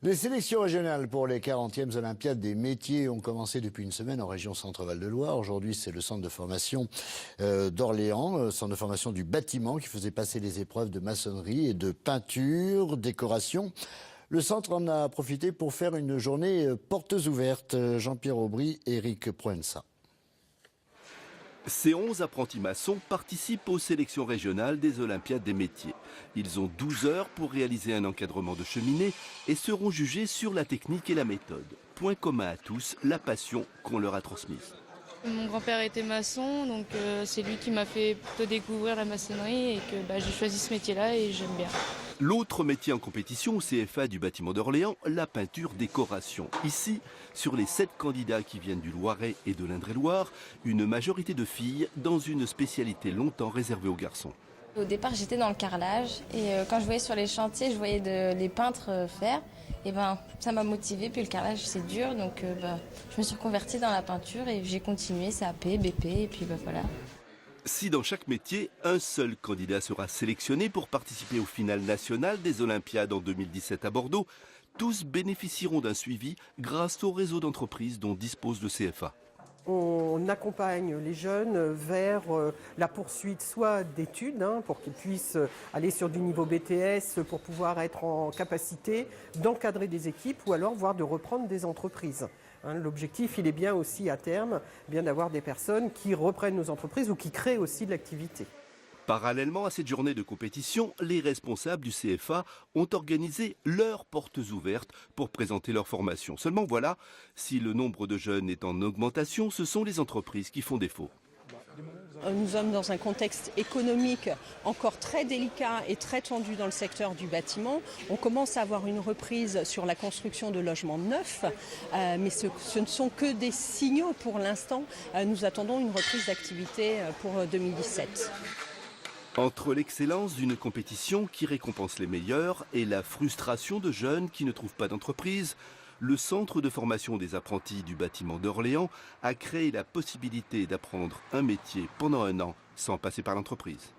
Les sélections régionales pour les 40e Olympiades des métiers ont commencé depuis une semaine en région Centre-Val de Loire. Aujourd'hui, c'est le centre de formation d'Orléans, centre de formation du bâtiment qui faisait passer les épreuves de maçonnerie et de peinture, décoration. Le centre en a profité pour faire une journée portes ouvertes. Jean-Pierre Aubry et Eric Proença. Ces 11 apprentis maçons participent aux sélections régionales des Olympiades des métiers. Ils ont 12 heures pour réaliser un encadrement de cheminée et seront jugés sur la technique et la méthode. Point commun à tous, la passion qu'on leur a transmise. Mon grand-père était maçon, donc c'est lui qui m'a fait plutôt découvrir la maçonnerie et que j'ai choisi ce métier-là et j'aime bien. L'autre métier en compétition au CFA du bâtiment d'Orléans, la peinture décoration. Ici, sur les 7 candidats qui viennent du Loiret et de l'Indre-et-Loire, une majorité de filles dans une spécialité longtemps réservée aux garçons. Au départ, j'étais dans le carrelage et quand je voyais sur les chantiers, je voyais les peintres faire. Et ça m'a motivée. Puis le carrelage, c'est dur, donc je me suis reconvertie dans la peinture et j'ai continué CAP, BP et puis voilà. Si dans chaque métier, un seul candidat sera sélectionné pour participer au final national des Olympiades en 2017 à Bordeaux, tous bénéficieront d'un suivi grâce au réseau d'entreprises dont dispose le CFA. On accompagne les jeunes vers la poursuite soit d'études, pour qu'ils puissent aller sur du niveau BTS pour pouvoir être en capacité d'encadrer des équipes ou alors voire de reprendre des entreprises. L'objectif, il est bien aussi à terme d'avoir des personnes qui reprennent nos entreprises ou qui créent aussi de l'activité. Parallèlement à cette journée de compétition, les responsables du CFA ont organisé leurs portes ouvertes pour présenter leur formation. Seulement voilà, si le nombre de jeunes est en augmentation, ce sont les entreprises qui font défaut. Nous sommes dans un contexte économique encore très délicat et très tendu dans le secteur du bâtiment. On commence à avoir une reprise sur la construction de logements neufs, mais ce ne sont que des signaux pour l'instant. Nous attendons une reprise d'activité pour 2017. Entre l'excellence d'une compétition qui récompense les meilleurs et la frustration de jeunes qui ne trouvent pas d'entreprise, le centre de formation des apprentis du bâtiment d'Orléans a créé la possibilité d'apprendre un métier pendant un an sans passer par l'entreprise.